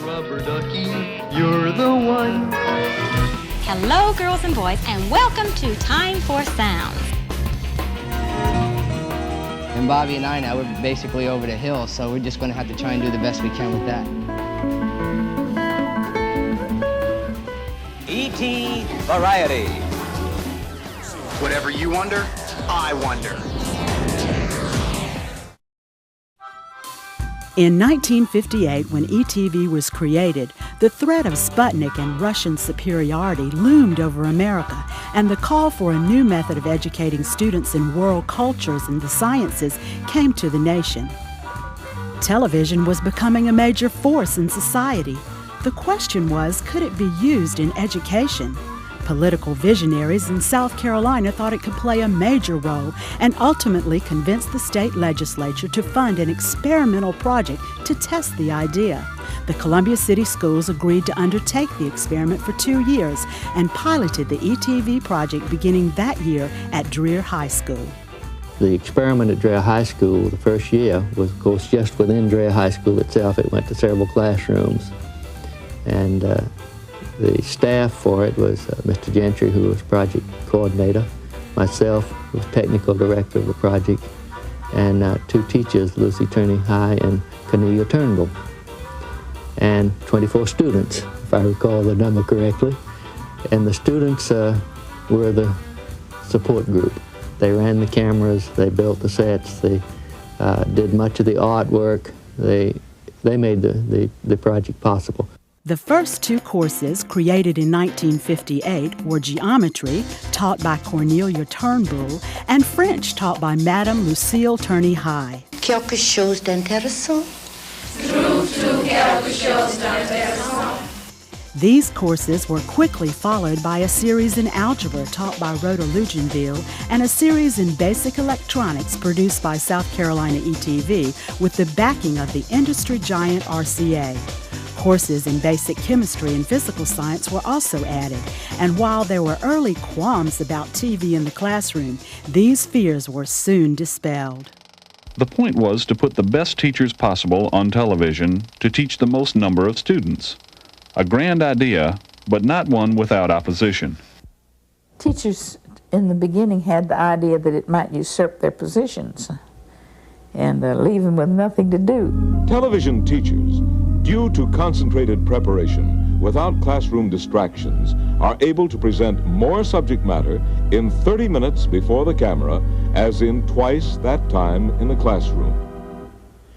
rubber ducky, you're the one. Hello, girls and boys, and welcome to Time for Sounds. And Bobby and I now, we're basically over the hill, so we're just going to have to try and do the best we can with that. E.T. Variety. Whatever you wonder, I wonder. In 1958, when ETV was created, the threat of Sputnik and Russian superiority loomed over America, and the call for a new method of educating students in world cultures and the sciences came to the nation. Television was becoming a major force in society. The question was, could it be used in education? Political visionaries in South Carolina thought it could play a major role and ultimately convinced the state legislature to fund an experimental project to test the idea. The Columbia City Schools agreed to undertake the experiment for 2 years and piloted the ETV project beginning that year at Dreher High School. The experiment at Dreher High School the first year was, of course, just within Dreher High School itself. It went to several classrooms. And the staff for it was Mr. Gentry, who was project coordinator, myself, who was technical director of the project, and 2 teachers, Lucille Turney-High and Cornelia Turnbull, and 24 students, if I recall the number correctly. And the students were the support group. They ran the cameras, they built the sets, they did much of the artwork. They made the project possible. The first 2 courses, created in 1958, were geometry, taught by Cornelia Turnbull, and French, taught by Madame Lucille Turney-High. Quelque chose d'intéressant? These courses were quickly followed by a series in algebra taught by Rhoda Luginville and a series in basic electronics produced by South Carolina ETV with the backing of the industry giant RCA. Courses in basic chemistry and physical science were also added, and while there were early qualms about TV in the classroom, these fears were soon dispelled. The point was to put the best teachers possible on television to teach the most number of students. A grand idea, but not one without opposition. Teachers in the beginning had the idea that it might usurp their positions and leave them with nothing to do. Television teachers, due to concentrated preparation without classroom distractions, are able to present more subject matter in 30 minutes before the camera as in twice that time in the classroom.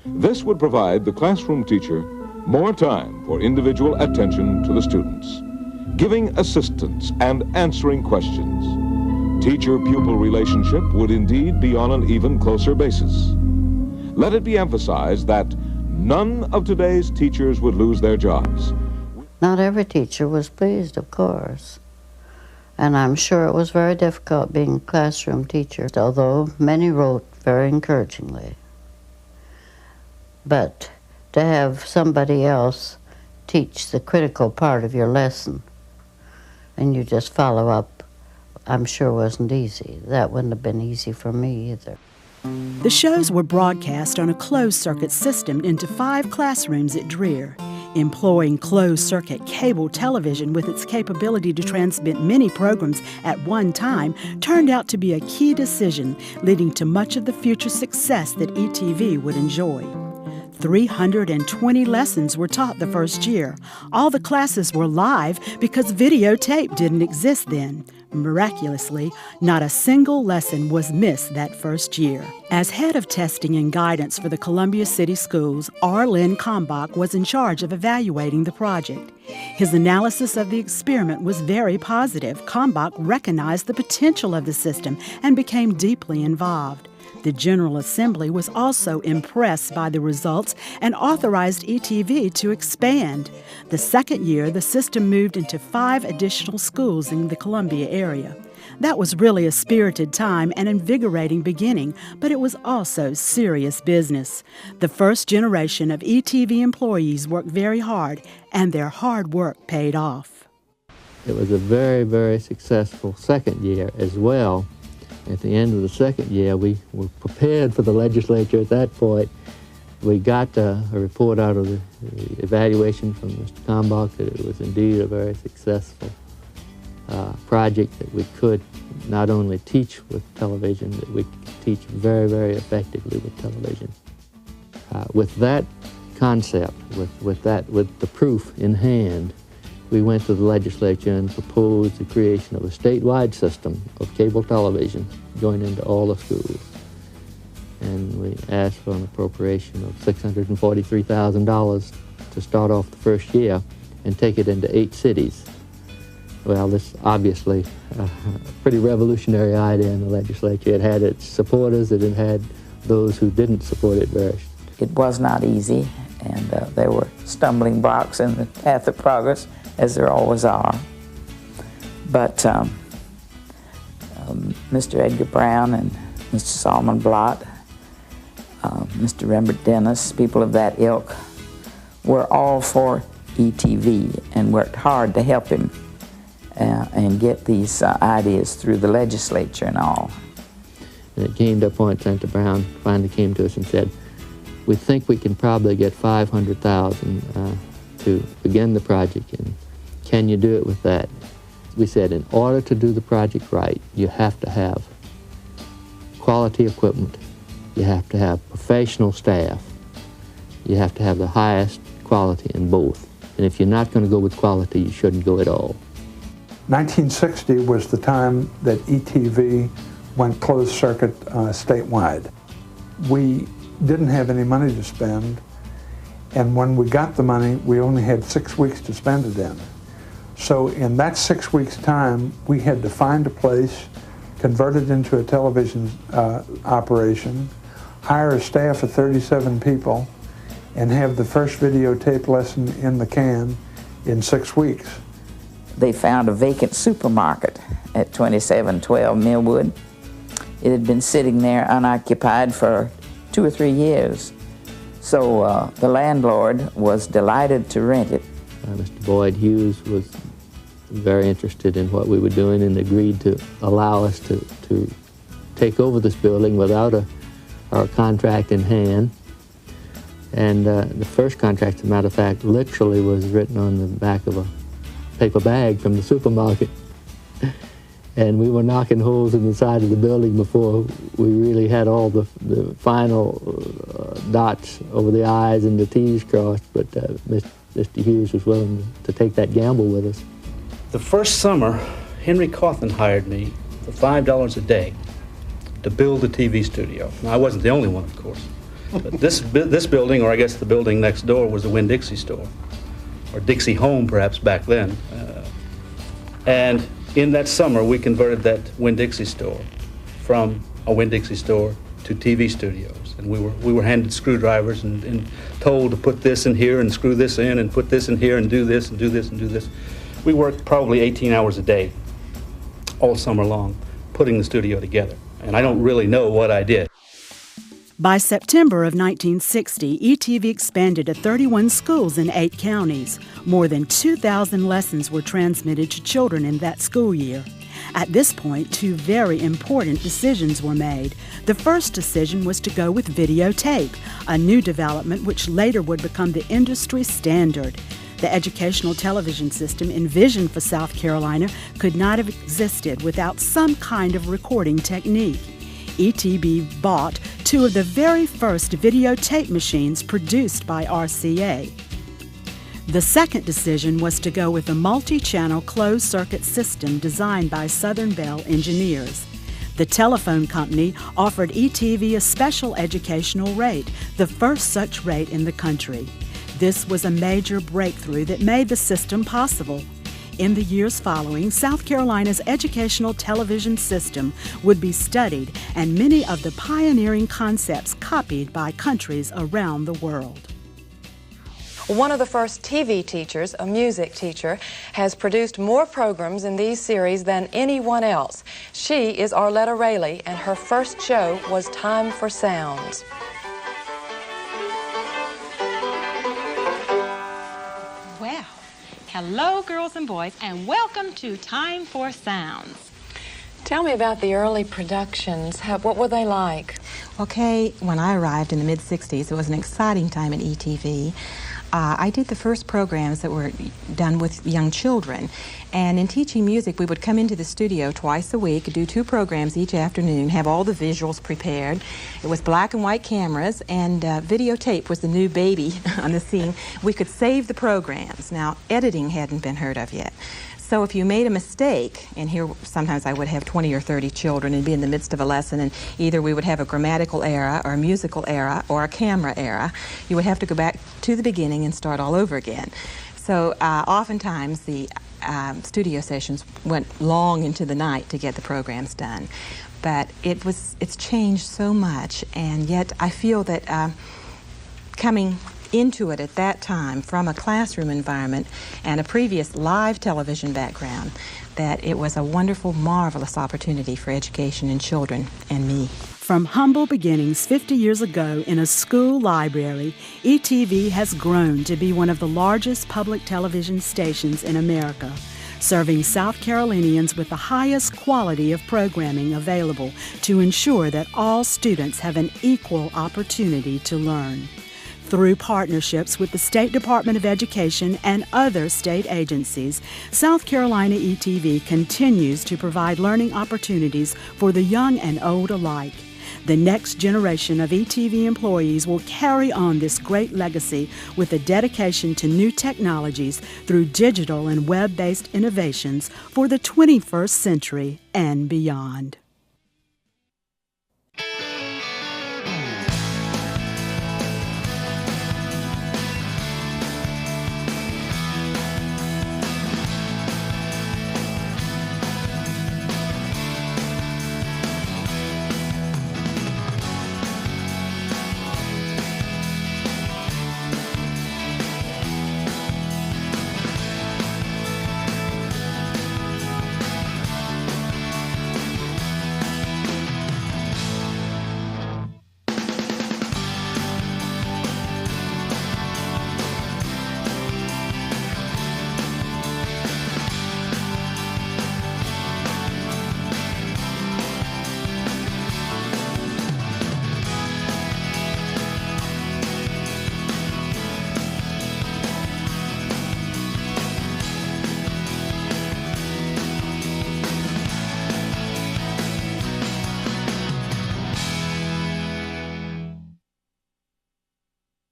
This would provide the classroom teacher more time for individual attention to the students, giving assistance and answering questions. Teacher-pupil relationship would indeed be on an even closer basis. Let it be emphasized that none of today's teachers would lose their jobs. Not every teacher was pleased, of course. And I'm sure it was very difficult being a classroom teacher, although many wrote very encouragingly. But to have somebody else teach the critical part of your lesson and you just follow up, I'm sure wasn't easy. That wouldn't have been easy for me either. The shows were broadcast on a closed-circuit system into 5 classrooms at Dreher. Employing closed-circuit cable television with its capability to transmit many programs at one time turned out to be a key decision, leading to much of the future success that ETV would enjoy. 320 lessons were taught the first year. All the classes were live because videotape didn't exist then. Miraculously, not a single lesson was missed that first year. As head of testing and guidance for the Columbia City Schools, R. Lynn Kalmbach was in charge of evaluating the project. His analysis of the experiment was very positive. Kalmbach recognized the potential of the system and became deeply involved. The General Assembly was also impressed by the results and authorized ETV to expand. The second year, the system moved into 5 additional schools in the Columbia area. That was really a spirited time and invigorating beginning, but it was also serious business. The first generation of ETV employees worked very hard, and their hard work paid off. It was a very, very successful second year as well. At the end of the second year, we were prepared for the legislature at that point We got a report out of the evaluation from Mr. Kalmbach that it was indeed a very successful project, that we could not only teach with television, that we could teach very, very effectively with television. With that concept, with the proof in hand, we went to the legislature and proposed the creation of a statewide system of cable television going into all the schools. And we asked for an appropriation of $643,000 to start off the first year and take it into 8 cities. Well, this obviously a pretty revolutionary idea in the legislature. It had its supporters, it had those who didn't support it very. It was not easy, and there were stumbling blocks in the path of progress, as there always are. But Mr. Edgar Brown and Mr. Solomon Blott, Mr. Rembert Dennis, people of that ilk, were all for ETV and worked hard to help him and get these ideas through the legislature and all. And it came to a point, Senator Brown finally came to us and said, we think we can probably get $500,000 to begin the project, and can you do it with that? We said, in order to do the project right, you have to have quality equipment, you have to have professional staff, you have to have the highest quality in both. And if you're not going to go with quality, you shouldn't go at all. 1960 was the time that ETV went closed circuit statewide. We didn't have any money to spend, and when we got the money, we only had 6 weeks to spend it in. So in that 6 weeks' time, we had to find a place, convert it into a television operation, hire a staff of 37 people, and have the first videotape lesson in the can in 6 weeks. They found a vacant supermarket at 2712 Millwood. It had been sitting there unoccupied for 2 or 3 years. So the landlord was delighted to rent it. Mr. Boyd Hughes was very interested in what we were doing and agreed to allow us to take over this building without our contract in hand. And the first contract, as a matter of fact, literally was written on the back of a paper bag from the supermarket. And we were knocking holes in the side of the building before we really had all the final dots over the I's and the T's crossed, but Mr. Hughes was willing to take that gamble with us. The first summer, Henry Cawthon hired me for $5 a day to build a TV studio. Now, I wasn't the only one, of course. But this building, or I guess the building next door, was the Winn-Dixie store, or Dixie Home, perhaps, back then. And in that summer, we converted that Winn-Dixie store from a Winn-Dixie store to TV studios. And we were handed screwdrivers and told to put this in here and screw this in and put this in here and do this and do this and do this. We worked probably 18 hours a day all summer long putting the studio together. And I don't really know what I did. By September of 1960, ETV expanded to 31 schools in 8 counties. More than 2,000 lessons were transmitted to children in that school year. At this point, 2 very important decisions were made. The first decision was to go with videotape, a new development which later would become the industry standard. The educational television system envisioned for South Carolina could not have existed without some kind of recording technique. ETV bought 2 of the very first videotape machines produced by RCA. The second decision was to go with a multi-channel closed-circuit system designed by Southern Bell engineers. The telephone company offered ETV a special educational rate, the first such rate in the country. This was a major breakthrough that made the system possible. In the years following, South Carolina's educational television system would be studied and many of the pioneering concepts copied by countries around the world. One of the first TV teachers, a music teacher, has produced more programs in these series than anyone else. She is Arletta Rayleigh, and her first show was Time for Sounds. Well, hello, girls and boys, and welcome to Time for Sounds. Tell me about the early productions. What were they like? Okay, when I arrived in the mid-'60s, it was an exciting time at ETV. I did the first programs that were done with young children. And in teaching music, we would come into the studio twice a week, do 2 programs each afternoon, have all the visuals prepared. It was black and white cameras, and videotape was the new baby on the scene. We could save the programs. Now, editing hadn't been heard of yet. So if you made a mistake, and here sometimes I would have 20 or 30 children and be in the midst of a lesson, and either we would have a grammatical error or a musical error or a camera error, you would have to go back to the beginning and start all over again. So oftentimes the studio sessions went long into the night to get the programs done. But it's changed so much, and yet I feel that coming into it at that time from a classroom environment and a previous live television background, that it was a wonderful, marvelous opportunity for education in children and me. From humble beginnings 50 years ago in a school library, ETV has grown to be one of the largest public television stations in America, serving South Carolinians with the highest quality of programming available to ensure that all students have an equal opportunity to learn. Through partnerships with the State Department of Education and other state agencies, South Carolina ETV continues to provide learning opportunities for the young and old alike. The next generation of ETV employees will carry on this great legacy with a dedication to new technologies through digital and web-based innovations for the 21st century and beyond.